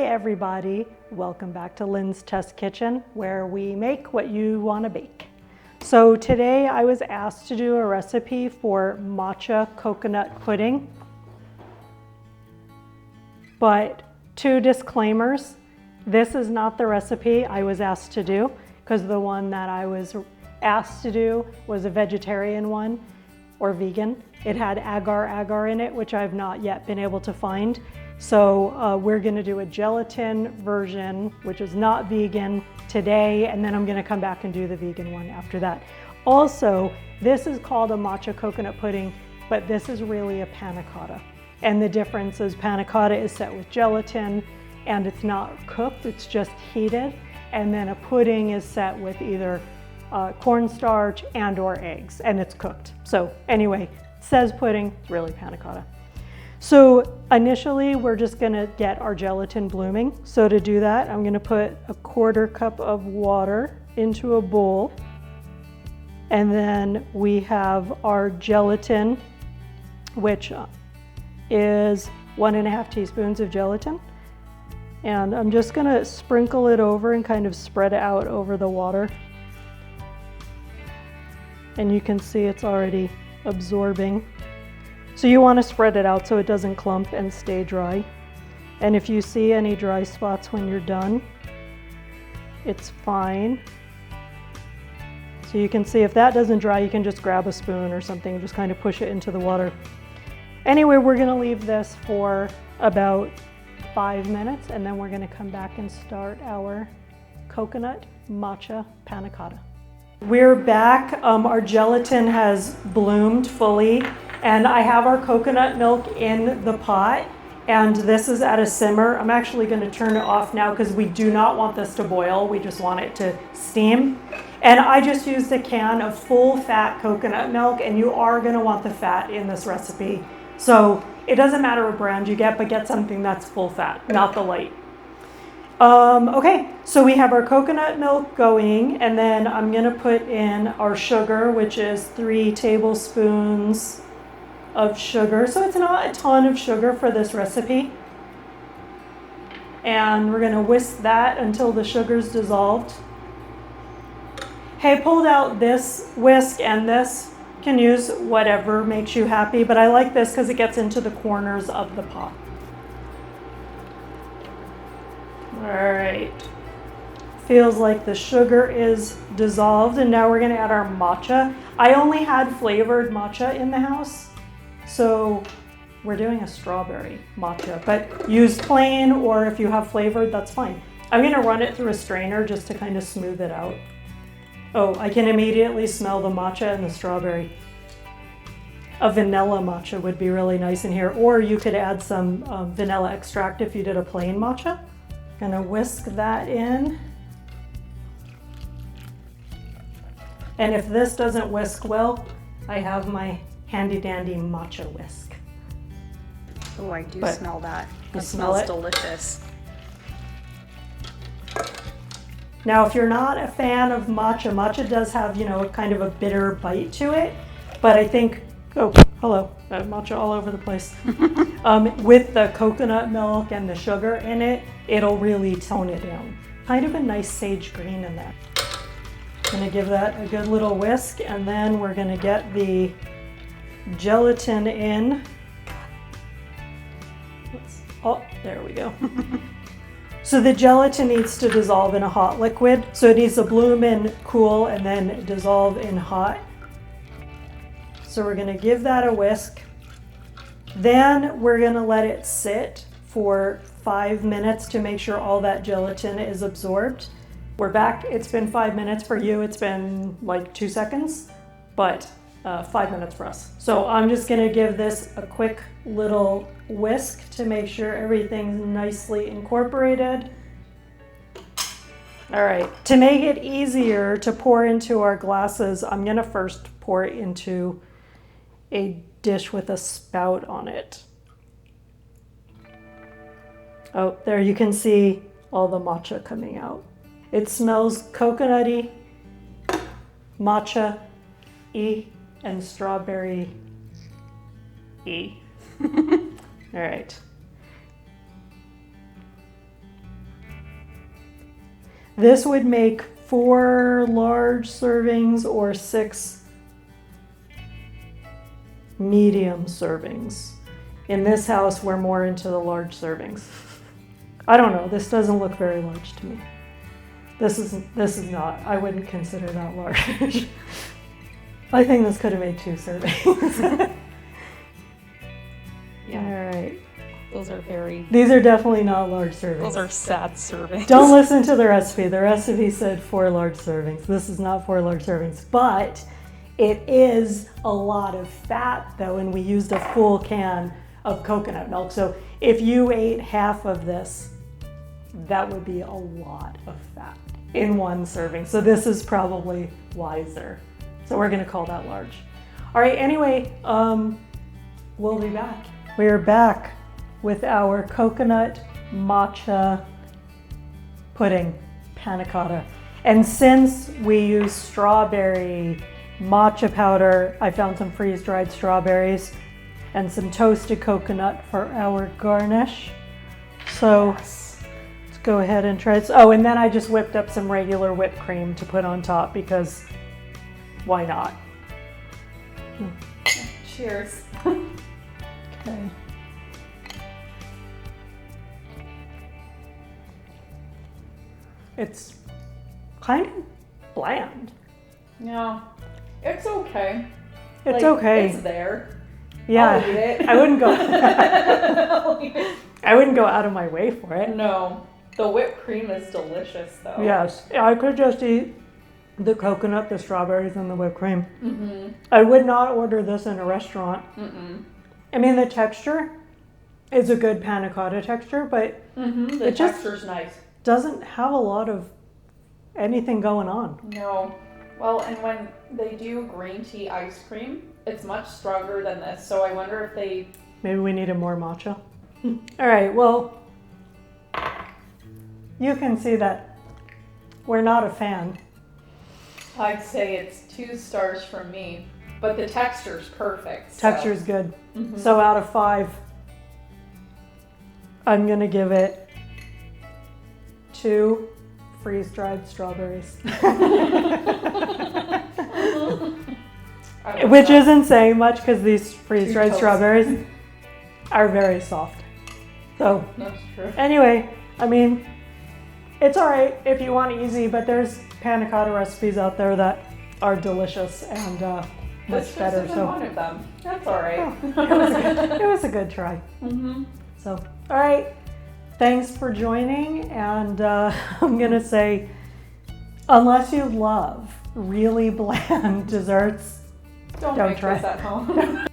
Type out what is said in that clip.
everybody, welcome back to Lynn's Test Kitchen, where we make what you want to bake. So today I was asked to do a recipe for matcha coconut pudding. But two disclaimers, this is not the recipe I was asked to do, because the one that I was asked to do was a vegetarian one or vegan. It had agar-agar in it, which I've not yet been able to find. So we're gonna do a gelatin version, which is not vegan today, and then I'm gonna come back and do the vegan one after that. Also, this is called a matcha coconut pudding, but this is really a panna cotta. And the difference is panna cotta is set with gelatin and it's not cooked, it's just heated. And then a pudding is set with either cornstarch and or eggs, and it's cooked. So anyway, it says pudding, it's really panna cotta. So initially we're just gonna get our gelatin blooming. So to do that, I'm gonna put a 1/4 cup of water into a bowl. And then we have our gelatin, which is 1½ teaspoons of gelatin. And I'm just gonna sprinkle it over and kind of spread it out over the water. And you can see it's already absorbing. So you want to spread it out so it doesn't clump and stay dry. And if you see any dry spots when you're done, it's fine. So you can see if that doesn't dry, you can just grab a spoon or something and just kind of push it into the water. Anyway, we're going to leave this for about 5 minutes, and then we're going to come back and start our coconut matcha panna cotta. We're back. Our gelatin has bloomed fully, and I have our coconut milk in the pot, and this is at a simmer. I'm actually going to turn it off now because we do not want this to boil. We just want it to steam. And I just used a can of full fat coconut milk, and you are going to want the fat in this recipe. So it doesn't matter what brand you get, but get something that's full fat, not the light. Okay, so we have our coconut milk going, and then I'm gonna put in our sugar, which is 3 tablespoons of sugar. So it's not a ton of sugar for this recipe. And we're gonna whisk that until the sugar's dissolved. Hey, I pulled out this whisk, and this can use whatever makes you happy, but I like this because it gets into the corners of the pot. All right, feels like the sugar is dissolved, and now we're gonna add our matcha. I only had flavored matcha in the house, so we're doing a strawberry matcha, but use plain, or if you have flavored, that's fine. I'm gonna run it through a strainer just to kind of smooth it out. Oh, I can immediately smell the matcha and the strawberry. A vanilla matcha would be really nice in here, or you could add some vanilla extract if you did a plain matcha. Gonna whisk that in. And if this doesn't whisk well, I have my handy dandy matcha whisk. Oh, I do smell that. You It smell smells it? delicious. Now, if you're not a fan of matcha, matcha does have, kind of a bitter bite to it, but I think, oh, hello, matcha all over the place. With the coconut milk and the sugar in it, it'll really tone it down. Kind of a nice sage green in there. Gonna give that a good little whisk, and then we're gonna get the gelatin in. Oh, there we go. So the gelatin needs to dissolve in a hot liquid. So it needs to bloom in cool and then dissolve in hot. So we're gonna give that a whisk. Then we're gonna let it sit for 5 minutes to make sure all that gelatin is absorbed. We're back. It's been 5 minutes. For you, it's been like 2 seconds, but 5 minutes for us. So I'm just gonna give this a quick little whisk to make sure everything's nicely incorporated. All right, to make it easier to pour into our glasses, I'm gonna first pour it into a dish with a spout on it. Oh, there you can see all the matcha coming out. It smells coconutty, matcha-y, and strawberry-y. All right. This would make 4 large servings or 6 medium servings. In this house, we're more into the large servings. I don't know, this doesn't look very large to me. This is not, I wouldn't consider that large. I think this could have made 2 servings. Yeah. All right. Those are very, These are definitely not large servings. those are sad servings. Don't listen to the recipe. The recipe said 4 large servings. This is not 4 large servings, but it is a lot of fat though, and we used a full can of coconut milk. So if you ate half of this, that would be a lot of fat in 1 serving. So this is probably wiser. So we're gonna call that large. All right, anyway, we'll be back. We are back with our coconut matcha pudding, panna cotta. And since we use strawberry matcha powder, I found some freeze-dried strawberries and some toasted coconut for our garnish. So let's go ahead and try this. Oh, and then I just whipped up some regular whipped cream to put on top because why not? Cheers. Okay. It's kind of bland. Yeah, it's okay. It's okay. It's there. Yeah, I'll eat it. I wouldn't go. I'll eat it. I wouldn't go out of my way for it. No, the whipped cream is delicious though. Yes, I could just eat the coconut, the strawberries, and the whipped cream. Mm-hmm. I would not order this in a restaurant. Mm-mm. I mean, the texture is a good panna cotta texture, but Mm-hmm. The It just- texture's nice. doesn't have a lot of anything going on. No. Well, and when they do green tea ice cream, it's much stronger than this. So I wonder if they. Maybe we needed more matcha. All right, well, you can see that we're not a fan. I'd say it's 2 stars from me, but the texture's perfect. So. Texture's good. Mhm. So out of 5, I'm gonna give it 2 freeze-dried strawberries. Which isn't saying much because these freeze-dried toast. strawberries are very soft. So That's true. anyway, I mean, it's all right if you want easy, but there's panna cotta recipes out there that are delicious and This much just better. isn't So one of them. That's all right. it was a good try. Mm-hmm. So, all right, thanks for joining. And I'm gonna say, unless you love really bland desserts, Don't Don't make try. this at home.